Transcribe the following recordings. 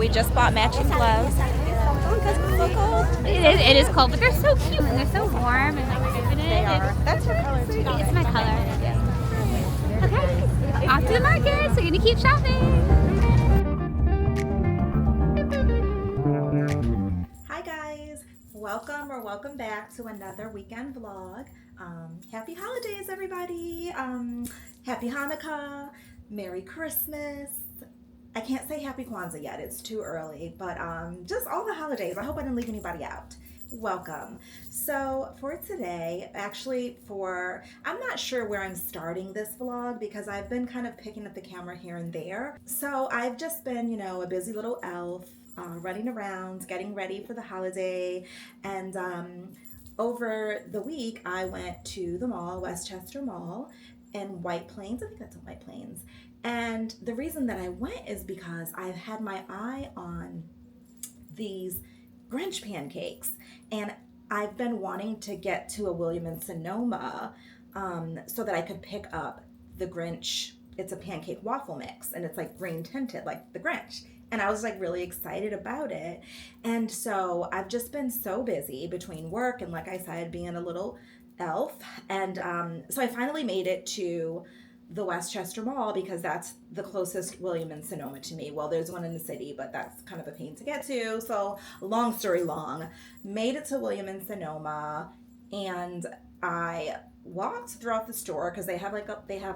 we just bought matching gloves. Oh, because it's so cold. It is cold, but they're so cute and they're so warm and like open it. They are. That's your color too. It's my color. Okay, off to the market. So we're gonna keep shopping. Hi guys, welcome back to another weekend vlog. Happy holidays, everybody. Happy Hanukkah, Merry Christmas. I can't say Happy Kwanzaa yet, it's too early, but just all the holidays. I hope I didn't leave anybody out. Welcome. So for today, I'm not sure where I'm starting this vlog because I've been kind of picking up the camera here and there. So I've just been, a busy little elf, running around, getting ready for the holiday. And over the week, I went to the mall, Westchester Mall, in White Plains. I think that's in White Plains. And the reason that I went is because I've had my eye on these Grinch pancakes, and I've been wanting to get to a William & Sonoma so that I could pick up the Grinch. It's a pancake waffle mix, and it's like green tinted like the Grinch. And I was like really excited about it. And so I've just been so busy between work and, like I said, being a little elf. And so I finally made it to the Westchester Mall because that's the closest William & Sonoma to me. Well, there's one in the city, but that's kind of a pain to get to. So long story long, made it to William & Sonoma, and I walked throughout the store because they have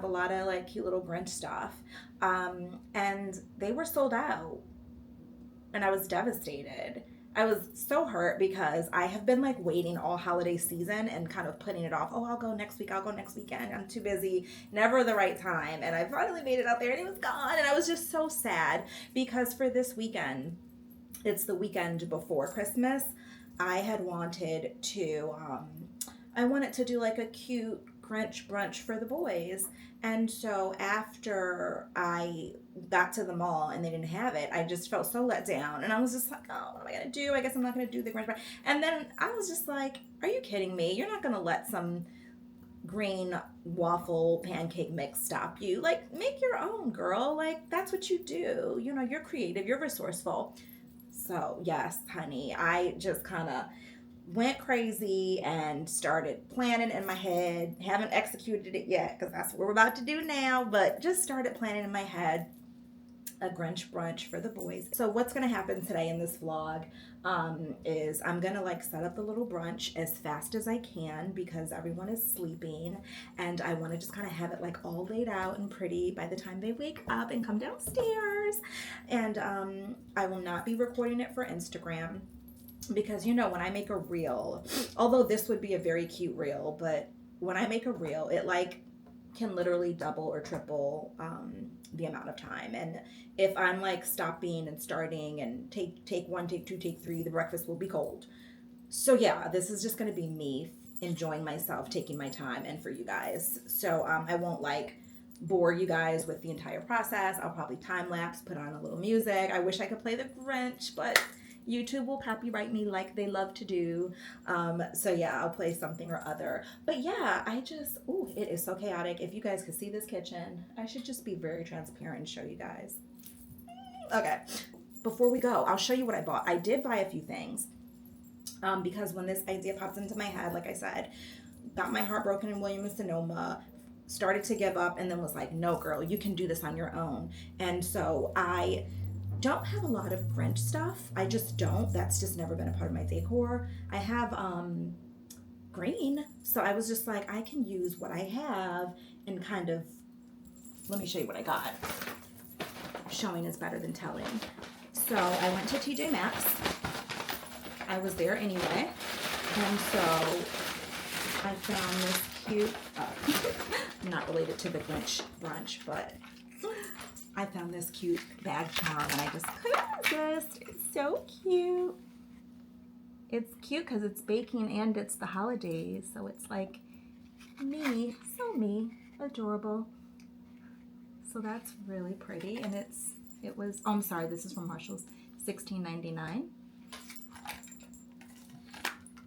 a lot of like cute little Grinch stuff, and they were sold out, and I was devastated. I was so hurt because I have been like waiting all holiday season and kind of putting it off. Oh, I'll go next week. I'll go next weekend. I'm too busy. Never the right time. And I finally made it out there and it was gone. And I was just so sad because for this weekend, it's the weekend before Christmas. I had wanted to, I wanted to do like a cute Grinch brunch for the boys. And so after I got to the mall and they didn't have it, I just felt so let down. And I was just like, oh, what am I going to do? I guess I'm not going to do the Grinch brunch. And then I was just like, are you kidding me? You're not going to let some green waffle pancake mix stop you. Like, make your own, girl. Like, that's what you do. You're creative. You're resourceful. So, yes, honey, I just kind of went crazy and started planning in my head. Haven't executed it yet because that's what we're about to do now, but just started planning in my head a Grinch brunch for the boys. So what's going to happen today in this vlog is I'm going to like set up the little brunch as fast as I can because everyone is sleeping, and I want to just kind of have it like all laid out and pretty by the time they wake up and come downstairs. And I will not be recording it for Instagram because when I make a reel, although this would be a very cute reel, but when I make a reel, it like can literally double or triple the amount of time. And if I'm like stopping and starting and take one, take two, take three, the breakfast will be cold. So yeah, this is just going to be me enjoying myself, taking my time, and for you guys. So I won't like bore you guys with the entire process. I'll probably time lapse, put on a little music. I wish I could play the Grinch, but YouTube will copyright me like they love to do. So yeah, I'll play something or other. But yeah, it is so chaotic. If you guys could see this kitchen, I should just be very transparent and show you guys. Okay, before we go, I'll show you what I bought. I did buy a few things because when this idea pops into my head, like I said, got my heart broken in William & Sonoma, started to give up, and then was like, no girl, you can do this on your own. And so I don't have a lot of Grinch stuff. I just don't. That's just never been a part of my decor. I have green, so I was just like, I can use what I have and kind of, let me show you what I got. Showing is better than telling. So I went to TJ Maxx. I was there anyway, and so I found this cute, not related to the Grinch brunch, but I found this cute bag charm and I just couldn't resist. It's so cute. It's cute because it's baking and it's the holidays. So it's like me, so me, adorable. So that's really pretty. And I'm sorry, this is from Marshall's, $16.99.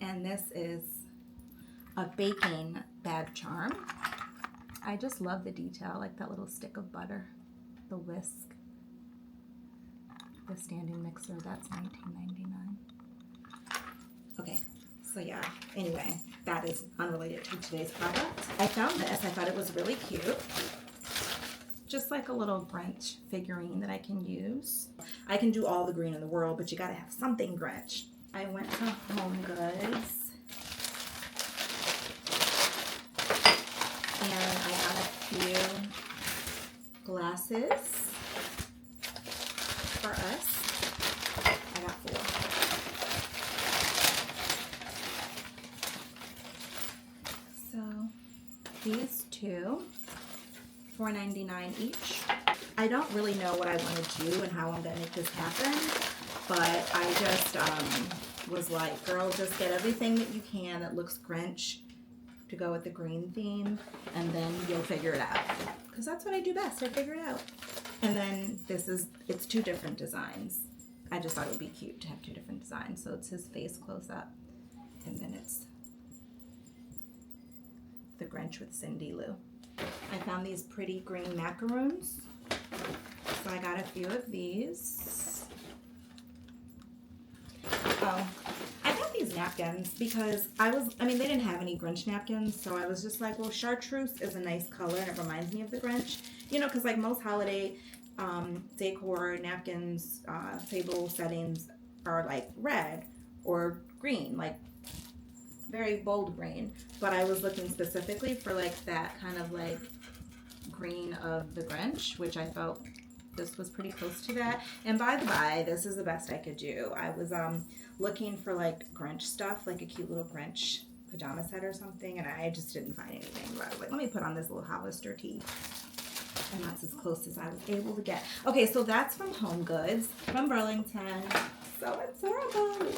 And this is a baking bag charm. I just love the detail, like that little stick of butter. The whisk. The standing mixer, that's $19.99. Okay, so yeah, anyway, that is unrelated to today's product. I found this, I thought it was really cute. Just like a little Grinch figurine that I can use. I can do all the green in the world, but you gotta have something Grinch. I went to Home Goods and I got a few glasses for us. I got 4. So these 2, $4.99 each. I don't really know what I want to do and how I'm going to make this happen, but I just was like, girl, just get everything that you can that looks Grinch to go with the green theme, and then you'll figure it out. Because that's what I do best, I figure it out. And then it's 2 different designs. I just thought it would be cute to have 2 different designs. So it's his face close up, and then it's the Grinch with Cindy Lou. I found these pretty green macaroons, so I got a few of these. Oh, I got these napkins because they didn't have any Grinch napkins, so I was just like, well, chartreuse is a nice color and it reminds me of the Grinch. You know, because like most holiday decor napkins, table settings are like red or green, like very bold green, but I was looking specifically for like that kind of like green of the Grinch, which I felt this was pretty close to that. And by the by, this is the best I could do. I was looking for like Grinch stuff, like a cute little Grinch pajama set or something, and I just didn't find anything. But I was like, let me put on this little Hollister tee. And that's as close as I was able to get. Okay, so that's from Home Goods, from Burlington. So adorable.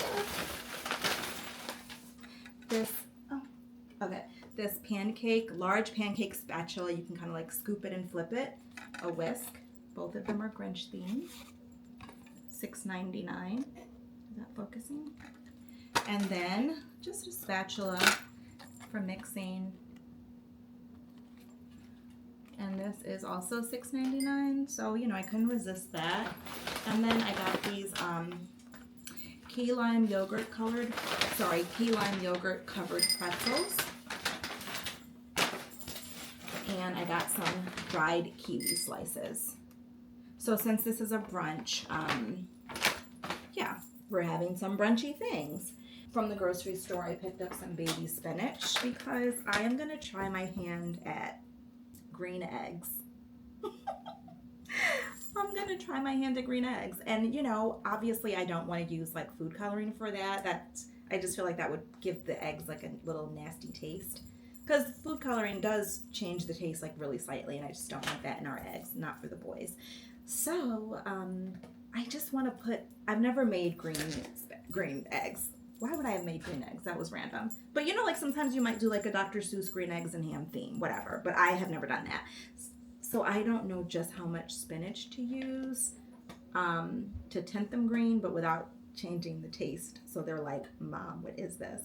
This large pancake spatula, you can kind of like scoop it and flip it. A whisk. Both of them are Grinch themed. $6.99. Is that focusing? And then just a spatula for mixing. And this is also $6.99. So, you know, I couldn't resist that. And then I got these key lime yogurt covered pretzels. And I got some dried kiwi slices. So since this is a brunch, yeah, we're having some brunchy things. From the grocery store, I picked up some baby spinach because I am going to try my hand at green eggs. I'm going to try my hand at green eggs. And, you know, obviously I don't want to use like food coloring for that. I just feel like that would give the eggs like a little nasty taste. Because food coloring does change the taste like really slightly, and I just don't want that in our eggs, not for the boys. So, I just want to I've never made green eggs. Why would I have made green eggs? That was random. But you know, like sometimes you might do like a Dr. Seuss green eggs and ham theme, whatever. But I have never done that. So I don't know just how much spinach to use to tint them green, but without changing the taste. So they're like, Mom, what is this?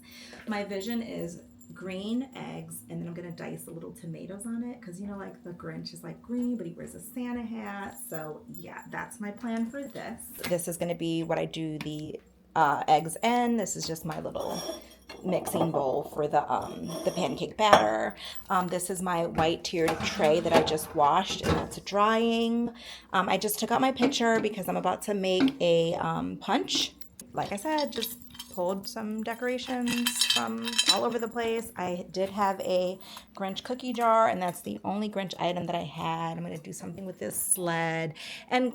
My vision is green eggs, and then I'm gonna dice a little tomatoes on it, because you know, like the Grinch is like green, but he wears a Santa hat. So yeah, that's my plan for this. This is gonna be what I do the eggs in. This is just my little mixing bowl for the pancake batter. This is my white tiered tray that I just washed, and that's drying. I just took out my pitcher because I'm about to make a punch. Like I said, just pulled some decorations from all over the place. I did have a Grinch cookie jar, and that's the only Grinch item that I had. I'm going to do something with this sled. And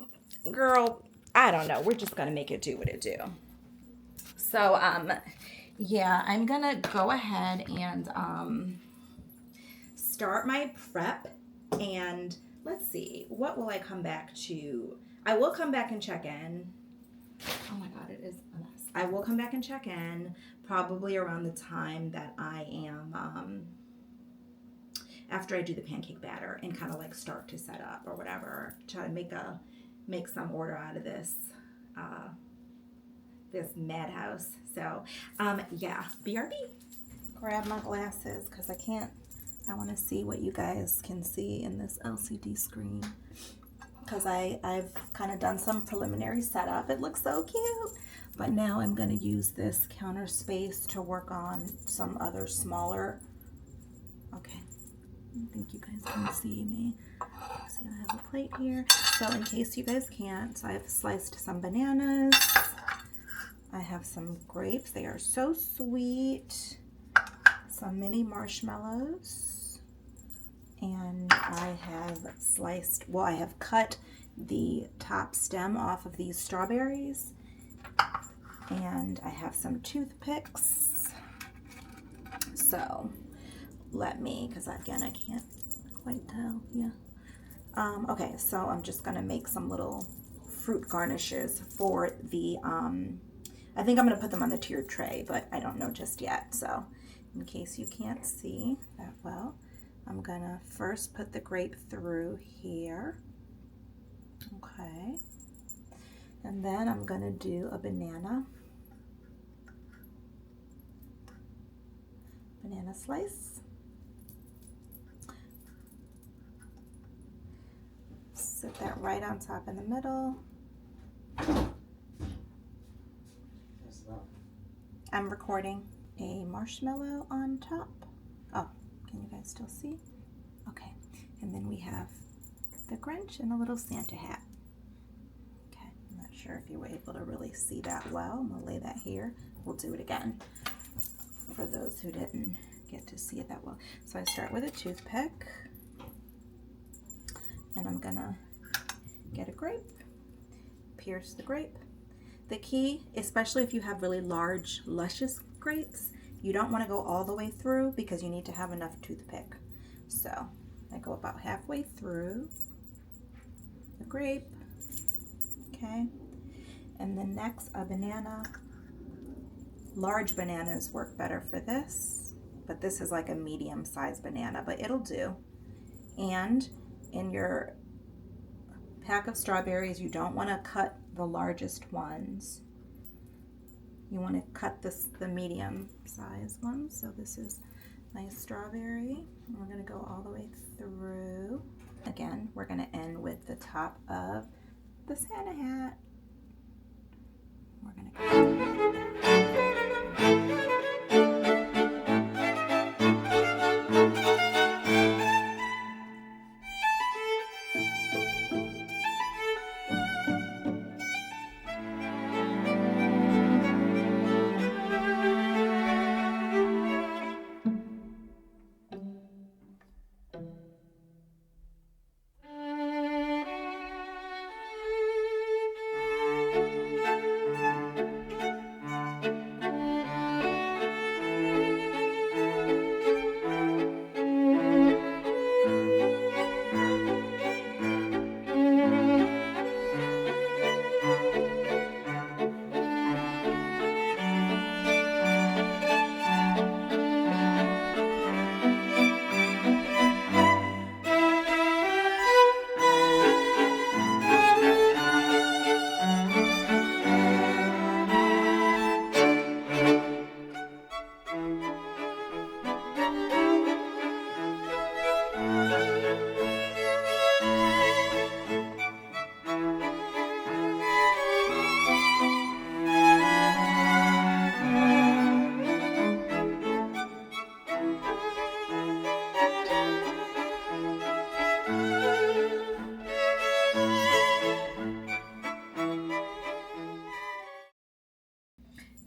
girl, I don't know. We're just going to make it do what it do. So, yeah, I'm going to go ahead and start my prep. And let's see, what will I come back to? I will come back and check in. Oh my God, it is a mess. I will come back and check in probably around the time that I am, after I do the pancake batter and kind of like start to set up or whatever, try to make some order out of this, this madhouse. So, yeah, BRB. Grab my glasses because I want to see what you guys can see in this LCD screen. because I've kind of done some preliminary setup. It looks so cute. But now I'm going to use this counter space to work on some other smaller. Okay, I think you guys can see me. See, I have a plate here. So in case you guys can't, I've sliced some bananas. I have some grapes. They are so sweet. Some mini marshmallows. And I have sliced, well, I have cut the top stem off of these strawberries. And I have some toothpicks. So let me, because again, I can't quite tell. Yeah. Okay, so I'm just gonna make some little fruit garnishes for the, I think I'm gonna put them on the tiered tray, but I don't know just yet. So in case you can't see that well, I'm gonna first put the grape through here. Okay. And then I'm gonna do a banana slice. Sit that right on top in the middle. I'm recording. A marshmallow on top. Oh, can you guys still see? Okay, and then we have the Grinch and a little Santa hat. Okay, I'm not sure if you were able to really see that well. I'm gonna lay that here. We'll do it again for those who didn't get to see it that well. So I start with a toothpick, and I'm gonna get a grape, pierce the grape. The key, especially if you have really large, luscious grapes, you don't want to go all the way through because you need to have enough toothpick. So I go about halfway through the grape, okay? And then next, a banana. Large bananas work better for this, but this is like a medium-sized banana, but it'll do. And in your pack of strawberries, you don't want to cut the largest ones. You want to cut the medium-sized ones. So this is my strawberry. And we're going to go all the way through. Again, we're going to end with the top of the Santa hat. We're going to go.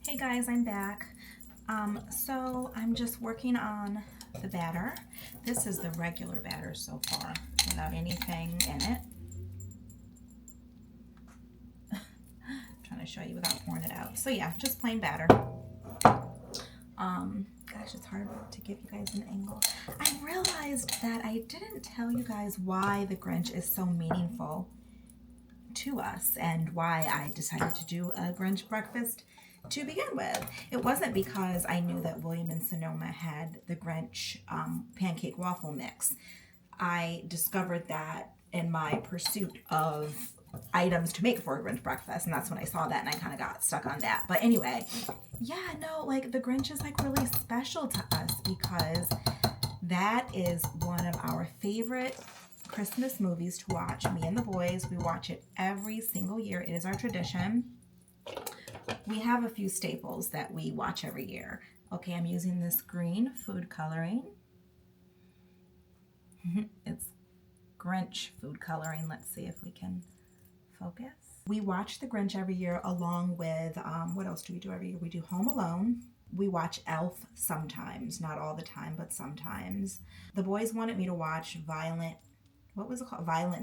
Hey guys, I'm back. So I'm just working on the batter. This is the regular batter so far, without anything in it. Trying to show you without pouring it out. So yeah, just plain batter. Gosh, it's hard to give you guys an angle. I realized that I didn't tell you guys why the Grinch is so meaningful to us and why I decided to do a Grinch breakfast to begin with. It wasn't because I knew that William and Sonoma had the Grinch pancake waffle mix. I discovered that in my pursuit of items to make for a Grinch breakfast, and that's when I saw that and I kind of got stuck on that. But anyway, yeah, no, like the Grinch is like really special to us because that is one of our favorite Christmas movies to watch. Me and the boys, we watch it every single year. It is our tradition. We have a few staples that we watch every year. Okay, I'm using this green food coloring. It's Grinch food coloring. Let's see if we can focus. We watch The Grinch every year along with, what else do we do every year? We do Home Alone. We watch Elf sometimes, not all the time, but sometimes. The boys wanted me to watch Violent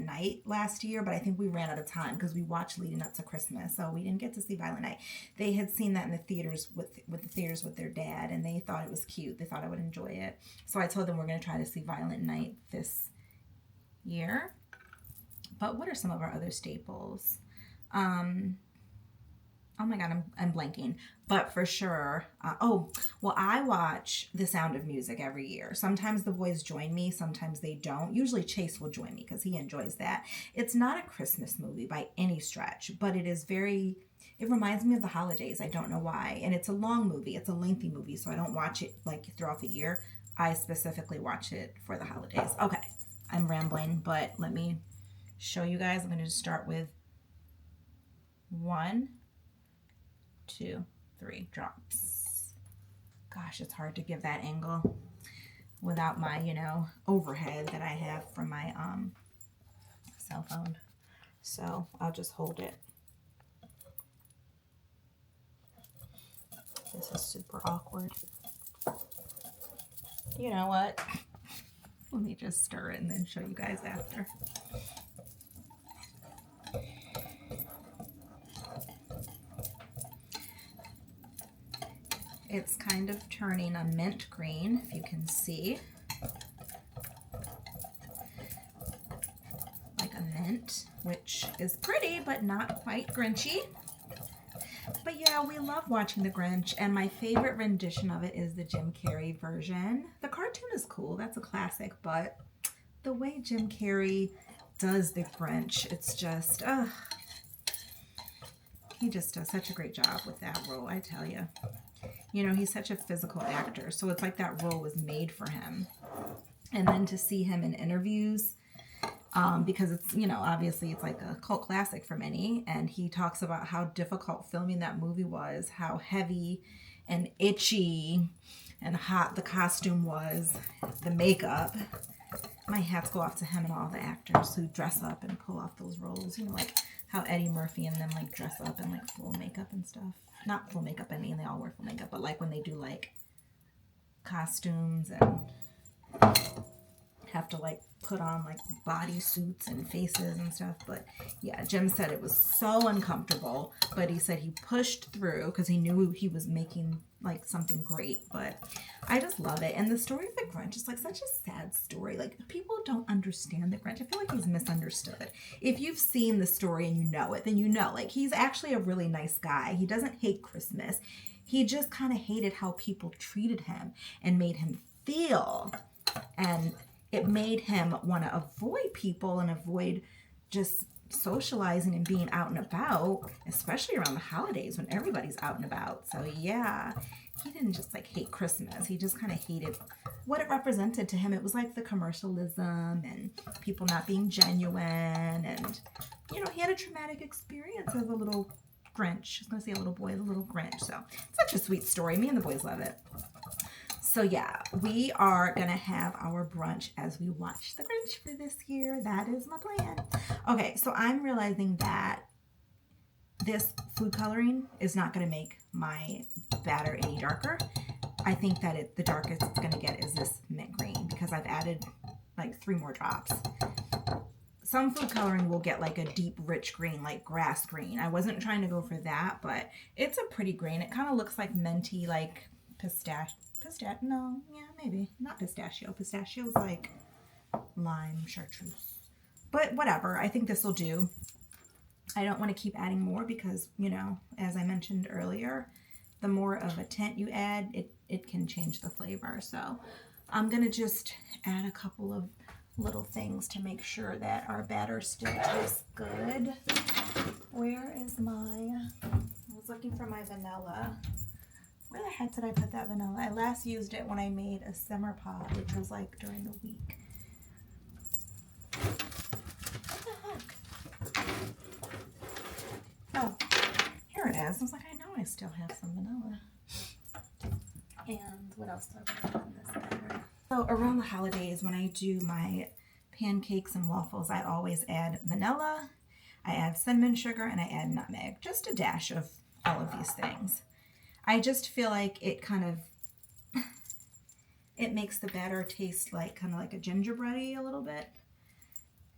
Night last year, but I think we ran out of time because we watched leading up to Christmas, so we didn't get to see Violent Night. They had seen that in the theaters with their dad, and they thought it was cute. They thought I would enjoy it. So I told them we're going to try to see Violent Night this year. But what are some of our other staples? Oh my God, I'm blanking. But for sure, I watch The Sound of Music every year. Sometimes the boys join me, sometimes they don't. Usually Chase will join me because he enjoys that. It's not a Christmas movie by any stretch, but it reminds me of the holidays. I don't know why. And it's a long movie. It's a lengthy movie, so I don't watch it like throughout the year. I specifically watch it for the holidays. Okay, I'm rambling, but let me show you guys. I'm going to start with 1, 2, 3 drops. Gosh, it's hard to give that angle without my, overhead that I have from my cell phone. So I'll just hold it. This is super awkward. You know what? Let me just stir it and then show you guys after. It's kind of turning a mint green, if you can see. Like a mint, which is pretty, but not quite Grinchy. But yeah, we love watching The Grinch, and my favorite rendition of it is the Jim Carrey version. The cartoon is cool, that's a classic, but the way Jim Carrey does the Grinch, it's just, he just does such a great job with that role, I tell you. He's such a physical actor, so it's like that role was made for him. And then to see him in interviews, because it's, obviously it's like a cult classic for many, and he talks about how difficult filming that movie was, how heavy and itchy and hot the costume was, the makeup. My hats go off to him and all the actors who dress up and pull off those roles, like how Eddie Murphy and them like dress up in like full makeup and stuff. Not full makeup, I mean, they all wear full makeup, but like when they do like costumes and have to like put on like body suits and faces and stuff. But yeah, Jim said it was so uncomfortable, but he said he pushed through because he knew he was making like something great. But I just love it. And the story of the Grinch is like such a sad story. Like, people don't understand the Grinch. I feel like he's misunderstood. If you've seen the story and you know it, then you know, like, he's actually a really nice guy. He doesn't hate Christmas. He just kind of hated how people treated him and made him feel. And it made him want to avoid people and avoid just socializing and being out and about, especially around the holidays when everybody's out and about. So yeah, he didn't just like hate Christmas. He just kind of hated what it represented to him. It was like the commercialism and people not being genuine. And, you know, he had a traumatic experience as a little Grinch. I was going to say a little boy, as a little Grinch. So such a sweet story. Me and the boys love it. So yeah, we are going to have our brunch as we watch The Grinch for this year. That is my plan. Okay, so I'm realizing that this food coloring is not going to make my batter any darker. I think that the darkest it's going to get is this mint green because I've added like 3 more drops. Some food coloring will get like a deep, rich green, like grass green. I wasn't trying to go for that, but it's a pretty green. It kind of looks like minty, like no, yeah, maybe. Not pistachio. Pistachio's like lime chartreuse. But whatever, I think this will do. I don't want to keep adding more because, you know, as I mentioned earlier, the more of a tint you add, it can change the flavor. So I'm going to just add a couple of little things to make sure that our batter still tastes good. Where is I was looking for my vanilla. Where the heck did I put that vanilla? I last used it when I made a simmer pot, which was like during the week. was. I was like, I know I still have some vanilla. And what else do I put in this batter? So around the holidays, when I do my pancakes and waffles, I always add vanilla, I add cinnamon sugar, and I add nutmeg. Just a dash of all of these things. I just feel like it kind of, it makes the batter taste like kind of like a gingerbready a little bit.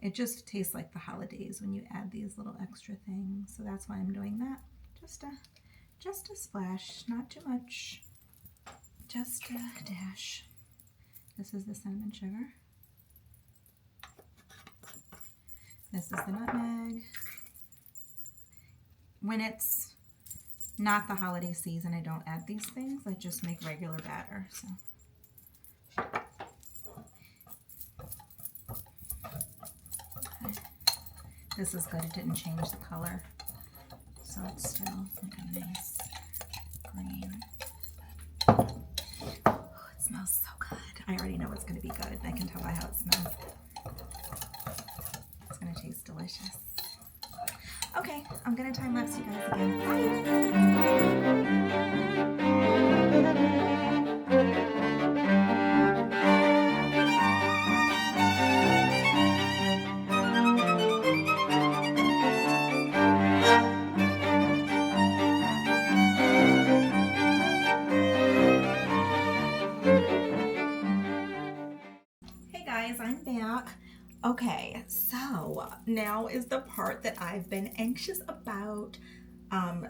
It just tastes like the holidays when you add these little extra things. So that's why I'm doing that. Just a splash, not too much. Just a dash. This is the cinnamon sugar. This is the nutmeg. When it's not the holiday season, I don't add these things. I just make regular batter. So. Okay. This is good. It didn't change the color. So it's still like a nice green. Oh, it smells so good. I already know it's going to be good. I can tell by how it smells. It's going to taste delicious. Okay, I'm going to time lapse you guys again. Hey guys, I'm back. Okay, so now is the part that I've been anxious about.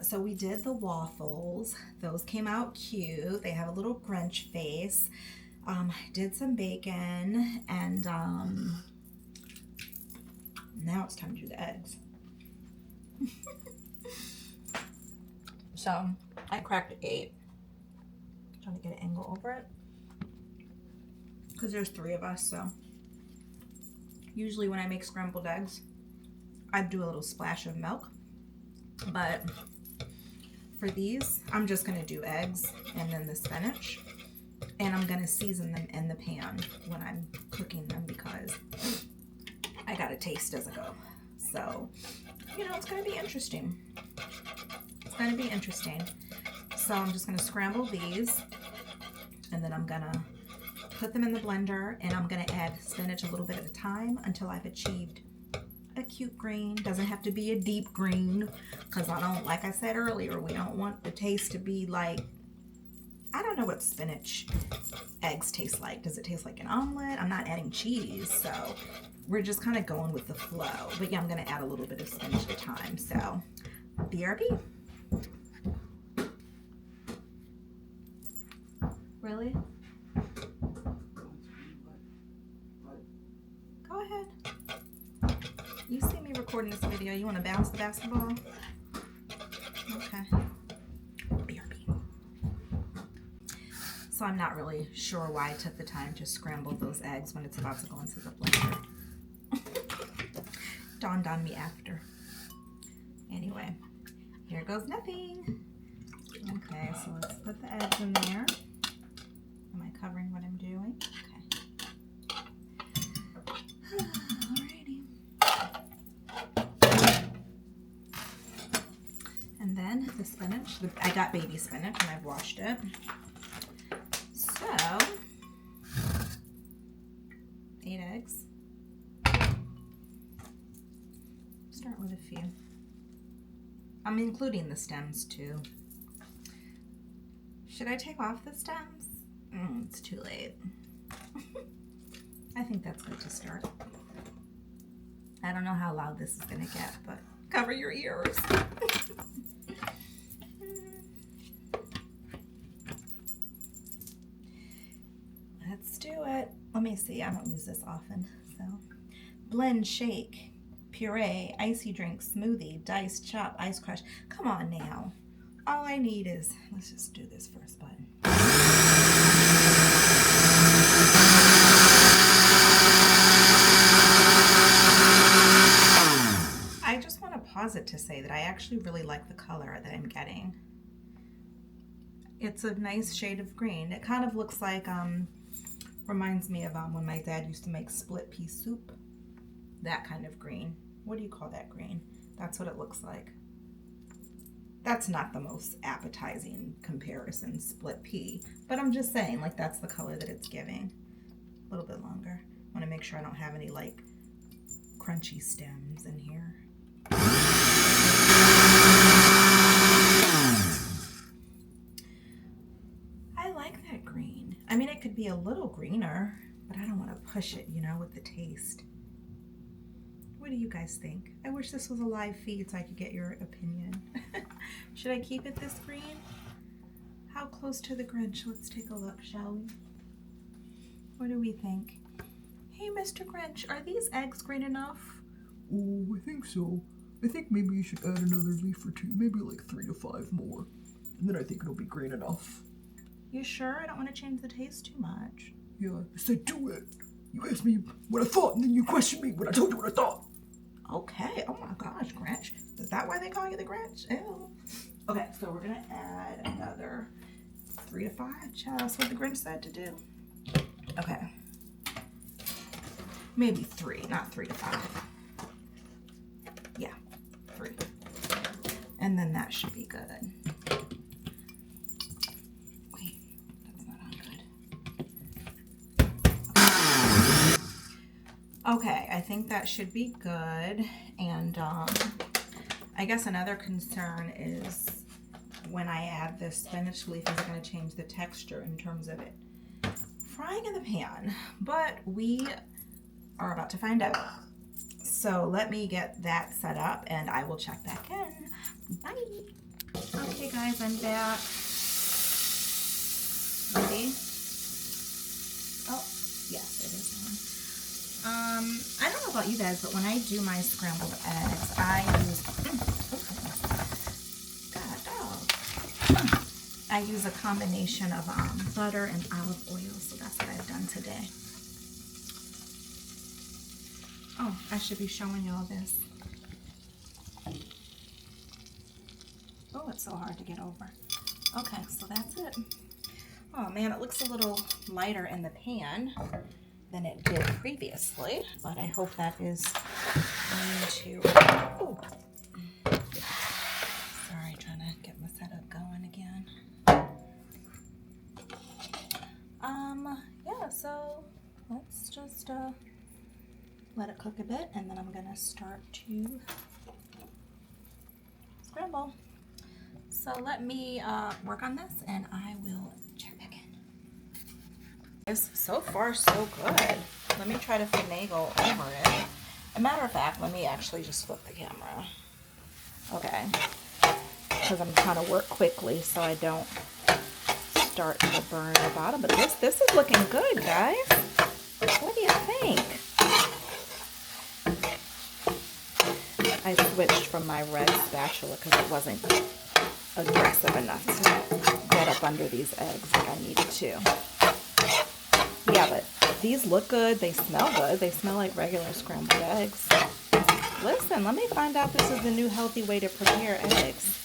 So we did the waffles. Those came out cute. They have a little Grinch face. I did some bacon, and now it's time to do the eggs. So I cracked 8. Trying to get an angle over it. Because there's 3 of us, so usually when I make scrambled eggs, I do a little splash of milk. But for these, I'm just going to do eggs and then the spinach. And I'm going to season them in the pan when I'm cooking them because I got to taste as I go. So, you know, it's going to be interesting. It's going to be interesting. So I'm just going to scramble these. And then I'm going to put them in the blender, and I'm going to add spinach a little bit at a time until I've achieved a cute green. Doesn't have to be a deep green because I don't, like I said earlier, we don't want the taste to be like, I don't know what spinach eggs taste like. Does it taste like an omelet? I'm not adding cheese, so we're just kind of going with the flow. But yeah, I'm going to add a little bit of spinach at a time. So BRB. Really? Go ahead. You see me recording this video. You want to bounce the basketball? Okay. BRB. So I'm not really sure why I took the time to scramble those eggs when it's about to go into the blender. Dawned on me after. Anyway, here goes nothing. Okay, so let's put the eggs in there. Am I covering what I'm doing? Okay. Alrighty. And then the spinach. I got baby spinach and I've washed it. So, 8 eggs. Start with a few. I'm including the stems too. Should I take off the stems? It's too late. I think that's good to start. I don't know how loud this is going to get, but cover your ears. Let's do it. Let me see. I don't use this often. So, blend, shake, puree, icy drink, smoothie, dice, chop, ice crush. Come on now. All I need is, let's just do this first button. I just want to pause it to say that I actually really like the color that I'm getting. It's a nice shade of green. It kind of looks like, reminds me of when my dad used to make split pea soup. That kind of green. What do you call that green? That's what it looks like. that's not the most appetizing comparison, split pea. But I'm just saying, like, that's the color that it's giving. A little bit longer. I want to make sure I don't have any, like, crunchy stems in here. I like that green. I mean, it could be a little greener, but I don't want to push it, you know, with the taste. What do you guys think? I wish this was a live feed so I could get your opinion. Should I keep it this green? How close to the Grinch? Let's take a look, shall we? What do we think? Hey, Mr. Grinch, are these eggs green enough? Oh, I think so. I think maybe you should add another leaf or two, maybe like 3 to 5 more. And then I think it'll be green enough. You sure? I don't want to change the taste too much. Yeah, I said do it. You asked me what I thought, and then you questioned me when I told you what I thought. Okay. Oh my gosh, Grinch. Is that why they call you the Grinch? Ew. Okay, so we're gonna add another 3 to 5. That's what the Grinch said to do. Okay. Maybe 3, not 3 to 5. Yeah, 3. And then that should be good. Wait, that's not on good. Okay, I think that should be good. And I guess another concern is when I add this spinach leaf, is it going to change the texture in terms of it frying in the pan? But we are about to find out. So let me get that set up and I will check back in. Bye. Okay guys, I'm back. Ready? Oh, yes, it is on. I don't know about you guys, but when I do my scrambled eggs, I use I use a combination of butter and olive oil, so that's what I've done today. Oh, I should be showing y'all this. Oh, it's so hard to get over. Okay, so that's it. Oh man, it looks a little lighter in the pan than it did previously, but I hope that is going to... Oh. Sorry, trying to get my setup going again. Yeah, so let's just let it cook a bit, and then I'm gonna start to scramble. So let me work on this, and I will check back in. It's so far so good. Let me try to finagle over it. As a matter of fact, let me actually just flip the camera. Okay, because I'm trying to work quickly so I don't start to burn the bottom. But this is looking good, guys. What do you think? I switched from my red spatula because it wasn't aggressive enough to get up under these eggs like I needed to. Yeah, but these look good. They smell good. They smell like regular scrambled eggs. Listen, let me find out this is the new healthy way to prepare eggs.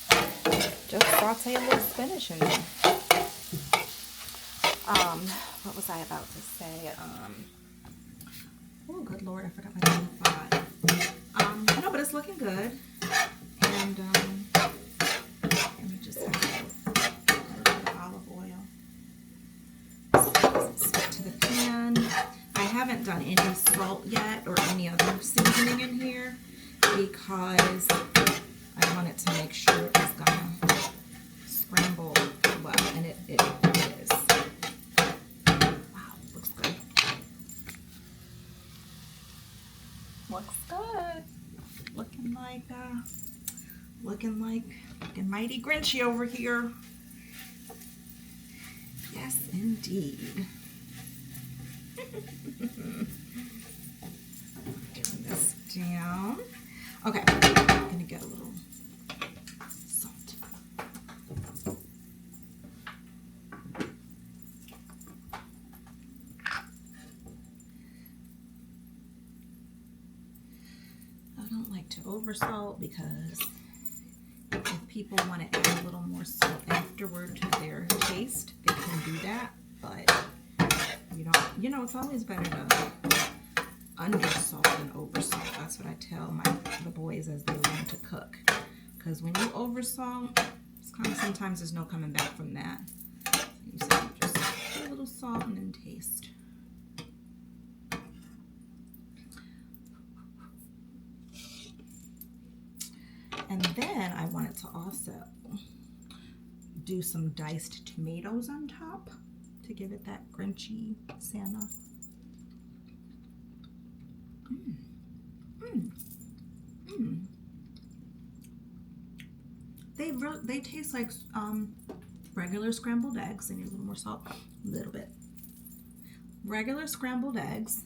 Just saute a little spinach in there. What was I about to say? Oh, good Lord, I forgot my train of thought. No, but it's looking good. And let me just add a little bit of olive oil. Stick to the pan. I haven't done any salt yet or any other seasoning in here because I want it to make sure it's gonna scramble well, and it is. Wow, looks good. Looks good. Looking mighty Grinchy over here. Yes, indeed. Getting this down. Okay, I'm gonna get a little salt. I don't like to oversalt because if people want to add a little more salt afterward to their taste, they can do that, but you know, it's always better to undersalt than oversalt. That's what I tell the boys as they learn to cook, because when you oversalt, it's kind of sometimes there's no coming back from that. So you just put a little salt and then taste. And then I wanted to also do some diced tomatoes on top to give it that Grinchy Santa. They taste like regular scrambled eggs. They need a little more salt, a little bit. Regular scrambled eggs,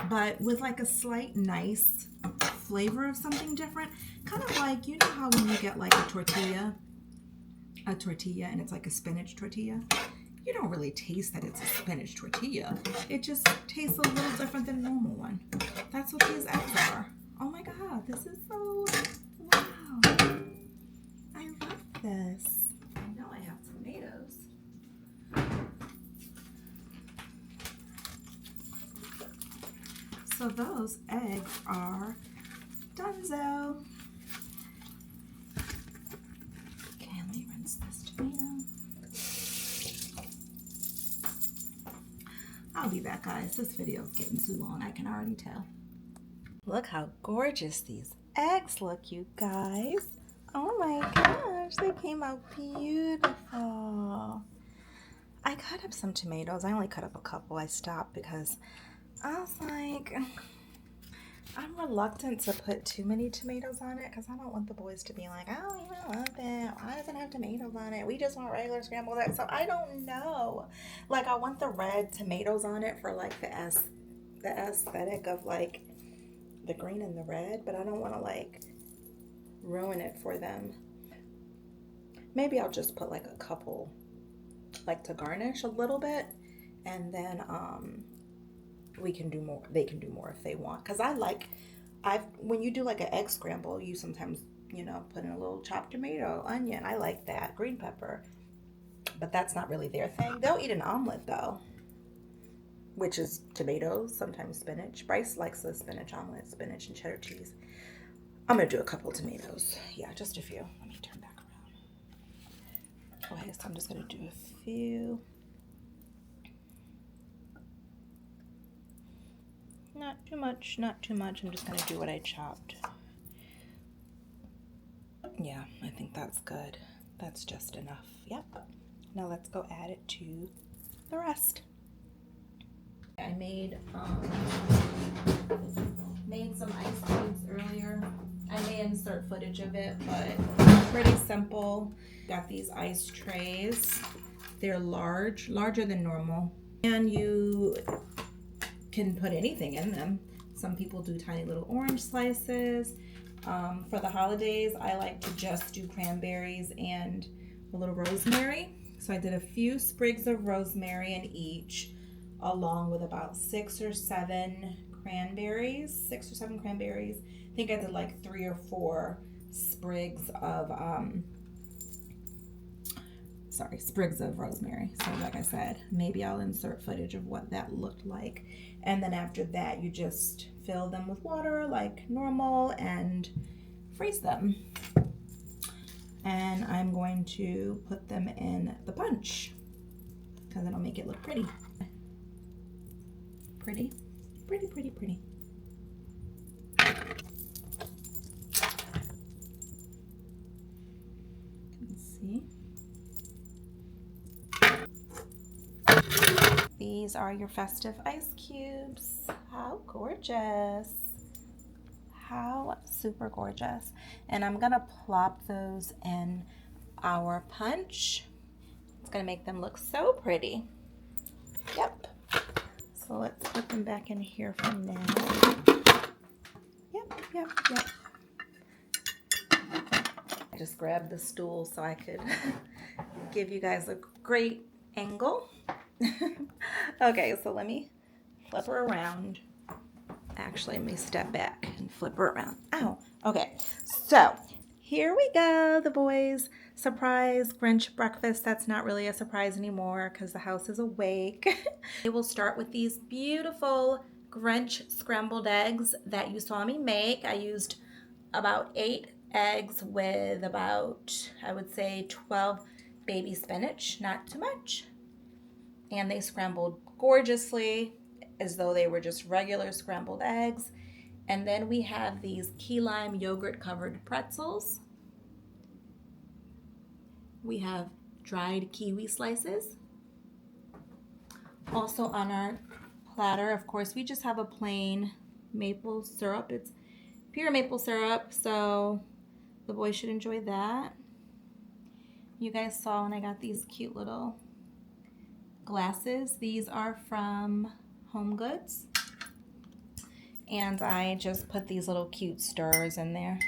but with like a slight nice flavor of something different. Kind of like, you know how when you get like a tortilla and it's like a spinach tortilla? You don't really taste that it's a spinach tortilla. It just tastes a little different than a normal one. That's what these eggs are. Oh my God, this is so, wow. I love this. I know I have tomatoes. So those eggs are donezo. Okay, let me rinse this tomato. I'll be back, guys. This video is getting too long, I can already tell. Look how gorgeous these eggs look, you guys. Oh my gosh, they came out beautiful. I cut up some tomatoes. I only cut up a couple. I stopped because I was like, I'm reluctant to put too many tomatoes on it because I don't want the boys to be like, I don't even love it. Why does it have tomatoes on it? We just want regular scrambled eggs. So I don't know. Like, I want the red tomatoes on it for like the aesthetic of like the green and the red, but I don't want to like ruin it for them. Maybe I'll just put like a couple, like to garnish a little bit, and then we can do more. They can do more if they want, because when you do like an egg scramble, you sometimes, you know, put in a little chopped tomato, onion. I like that, green pepper, but that's not really their thing. They'll eat an omelet though, which is tomatoes, sometimes spinach. Bryce likes the spinach omelet, spinach and cheddar cheese. I'm gonna do a couple of tomatoes. Yeah, just a few. Let me turn back around. Okay, so I'm just gonna do a few. Not too much, not too much. I'm just gonna do what I chopped. Yeah, I think that's good. That's just enough. Yep. Now let's go add it to the rest. I made some ice cubes earlier. I may insert footage of it, but pretty simple. Got these ice trays. They're larger than normal, and you can put anything in them. Some people do tiny little orange slices. For the holidays, I like to just do cranberries and a little rosemary. So I did a few sprigs of rosemary in each, along with about 6 or 7 cranberries. I think I did like 3 or 4 sprigs of rosemary. So like I said, maybe I'll insert footage of what that looked like. And then after that, you just fill them with water like normal and freeze them. And I'm going to put them in the punch because it'll make it look pretty. Pretty. Let's see. These are your festive ice cubes. How gorgeous. How super gorgeous. And I'm gonna plop those in our punch. It's gonna make them look so pretty. Yep. So let's put them back in here for now. Yep. I just grabbed the stool so I could give you guys a great angle. Okay, so let me flip her around. Actually, let me step back and flip her around. Ow. Okay, so here we go, the boys' surprise Grinch breakfast. That's not really a surprise anymore because the house is awake. We will start with these beautiful Grinch scrambled eggs that you saw me make. I used about 8 eggs with about, I would say, 12 baby spinach, not too much. And they scrambled gorgeously as though they were just regular scrambled eggs. And then we have these key lime yogurt covered pretzels. We have dried kiwi slices. Also on our platter, of course, we just have a plain maple syrup. It's pure maple syrup, so the boys should enjoy that. You guys saw when I got these cute little glasses. These are from Home Goods. And I just put these little cute stirrers in there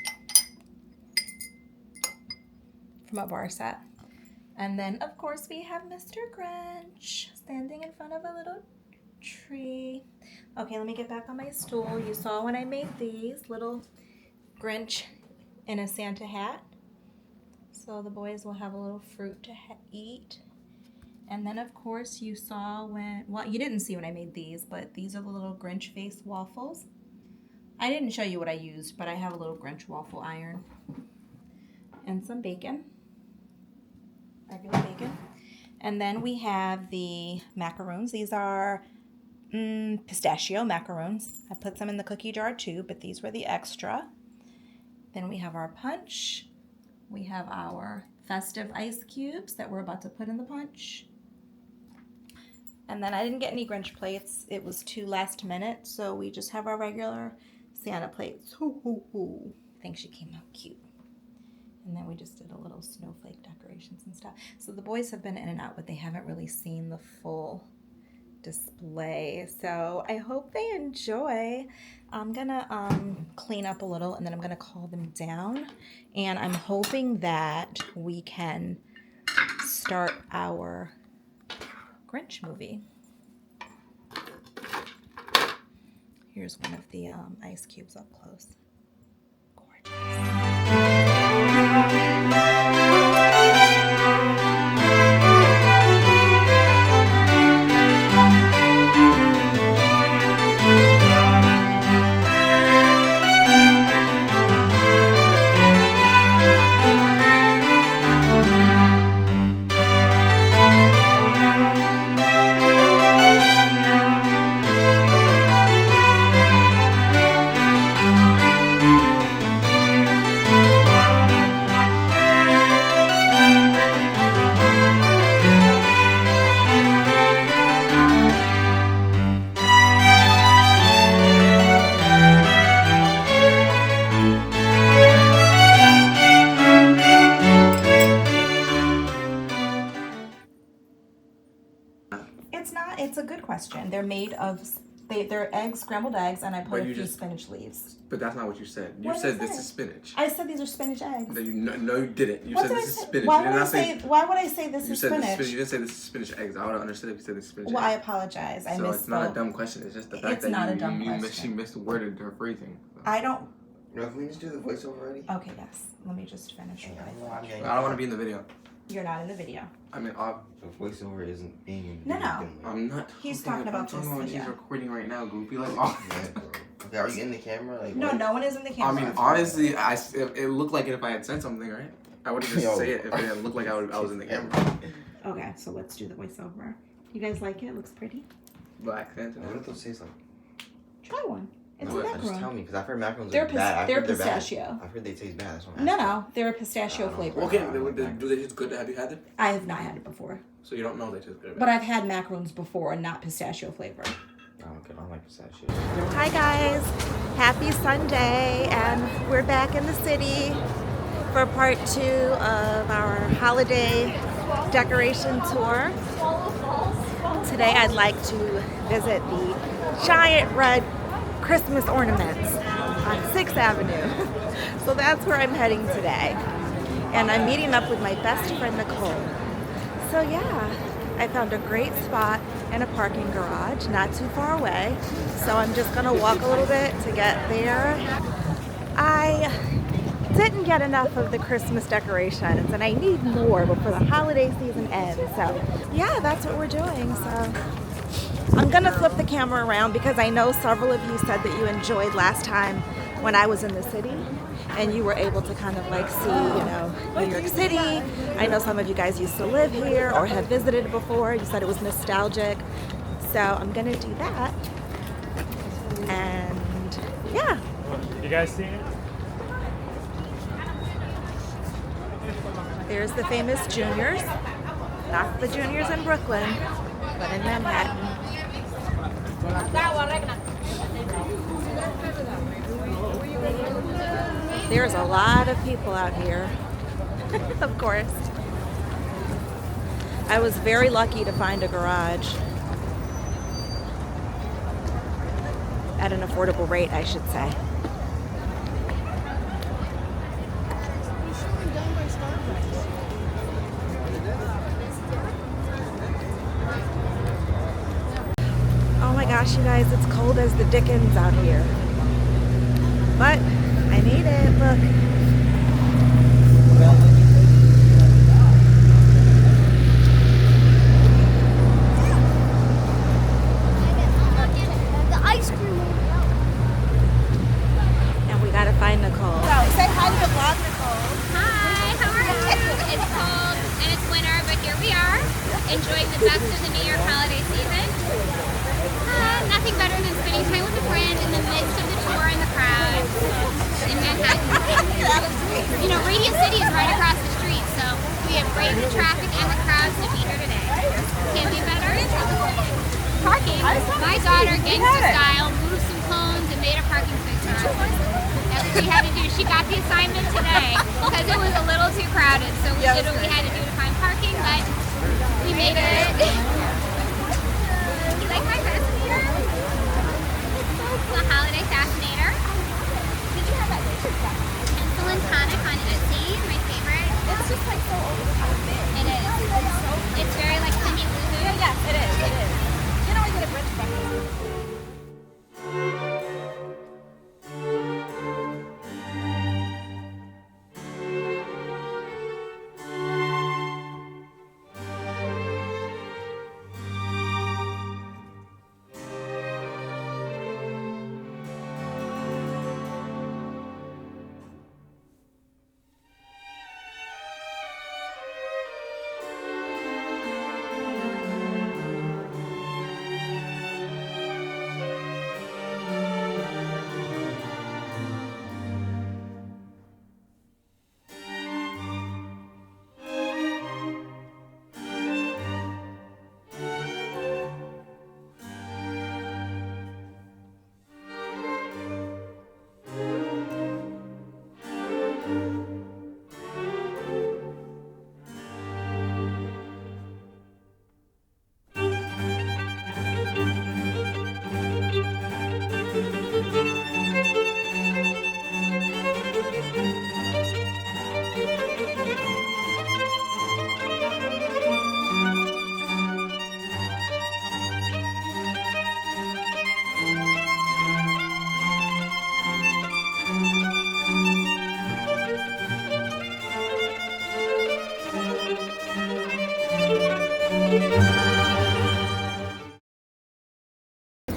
from a bar set. And then, of course, we have Mr. Grinch standing in front of a little tree. Okay, let me get back on my stool. You saw when I made these little Grinch in a Santa hat. So the boys will have a little fruit to eat. And then, of course, you saw when, well, you didn't see when I made these, but these are the little Grinch face waffles. I didn't show you what I used, but I have a little Grinch waffle iron. And some bacon. Regular bacon. And then we have the macaroons. These are pistachio macaroons. I put some in the cookie jar too, but these were the extra. Then we have our punch. We have our Festive ice cubes that we're about to put in the punch. And then I didn't get any Grinch plates. It was too last minute, so we just have our regular Santa plates. Hoo, hoo, hoo. I think she came out cute. And then we just did a little snowflake decorations and stuff. So the boys have been in and out, but they haven't really seen the full display. So I hope they enjoy. I'm gonna clean up a little and then I'm gonna call them down. And I'm hoping that we can start our Grinch movie. Here's one of the ice cubes up close. Gorgeous. It's a good question. They're made of, they're eggs, scrambled eggs, and I put a few spinach leaves. But that's not what you said. You What said did I this say? is spinach. I said these are spinach eggs. No, you didn't. You What said did I this is say? spinach. Why You would did I not say? Why would I say this You is said spinach? this. You didn't say this is spinach eggs. I would have understood if you said this is spinach Well, I eggs. apologize. I So misspoke. it's not a dumb question. It's just the fact It's that not a you, dumb you question. she missed the word in her phrasing. I don't. No, can we just do the voiceover already? Okay, yes. Let me just finish. I don't want to be in the video. You're not in the video. I mean, So voiceover isn't being in the No, no. I'm not. He's talking talking about I'm this talking video. She's recording right now, goofy. Like, oh. Yeah, bro. Okay, are you in the camera? Like, No, what? no one is in the I camera. mean, honestly, it looked like it if I had said something, right? I wouldn't just Yo. say it if it didn't look like I was in the camera. Okay, so let's do the voiceover. You guys like it? It looks pretty. Black Santa. What if those taste like? Try one. It's No, a just tell macaron. me, because I've heard macarons They're are bad. I've they're heard they're bad. pistachio. I've heard they taste bad. That's what I'm No, asking. no, they're a pistachio flavor. Okay, do they taste good? Have you had them? I have not had it before, So you don't know they taste good. but I've had macarons before and not pistachio flavor. I don't like pistachio. Hi guys, happy Sunday, and we're back in the city for part 2 of our holiday decoration tour. Today I'd like to visit the giant red Christmas ornaments on 6th Avenue. So that's where I'm heading today. And I'm meeting up with my best friend Nicole. So yeah, I found a great spot in a parking garage not too far away. So I'm just gonna walk a little bit to get there. I didn't get enough of the Christmas decorations and I need more before the holiday season ends. So yeah, that's what we're doing. So I'm gonna flip the camera around because I know several of you said that you enjoyed last time when I was in the city, and you were able to kind of like see, you know, New York City. I know some of you guys used to live here or have visited before. You said it was nostalgic. So I'm gonna do that. And yeah. You guys seen it? There's the famous Juniors. Not the Juniors in Brooklyn, but in Manhattan. There's a lot of people out here, of course. I was very lucky to find a garage at an affordable rate, I should say. Oh my gosh, you guys, it's cold as the dickens out here. But I made it, look. The ice cream. And we gotta find Nicole. Say hi to the vlog, Nicole. Hi, how are you? It's cold and it's winter, but here we are, enjoying the best of the New York holiday season. Nothing better than spending time with a friend in the midst of the tour and the crowd in Manhattan. You know, Radiant City is right across the street, so we have braved the traffic and the crowds to be here today. Can't be better. Parking. My daughter, gangster style, moved some cones and made a parking space for us. That's what we had to do. She got the assignment today because it was a little too crowded, so we did what we had to do to find parking, but we made it. You like my fascinator? The holiday fascinator. Did you have that picture back? Pencil and tonic on Etsy, my favorite. It's just like so old. It is. It's very like Cindy Lou Who. Yes, it is. It is. You know, I get a Grinch Brunch.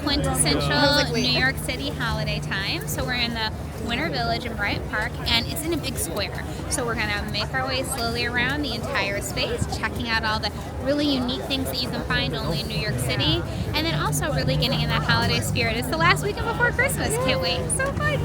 Quintessential New York City holiday time. So we're in the Winter Village in Bryant Park, and it's in a big square. So we're gonna make our way slowly around the entire space, checking out all the really unique things that you can find only in New York City, and then also really getting in that holiday spirit. It's the last weekend before Christmas. Can't wait. So fun.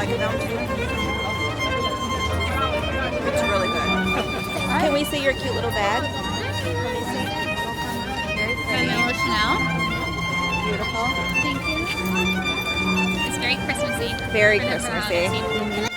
like it, don't you? It's really good. Can we see your cute little bag? Very pretty. Vanilla Chanel. Beautiful. Thank you. It's very Christmassy. Very for the Christmassy. Verona season.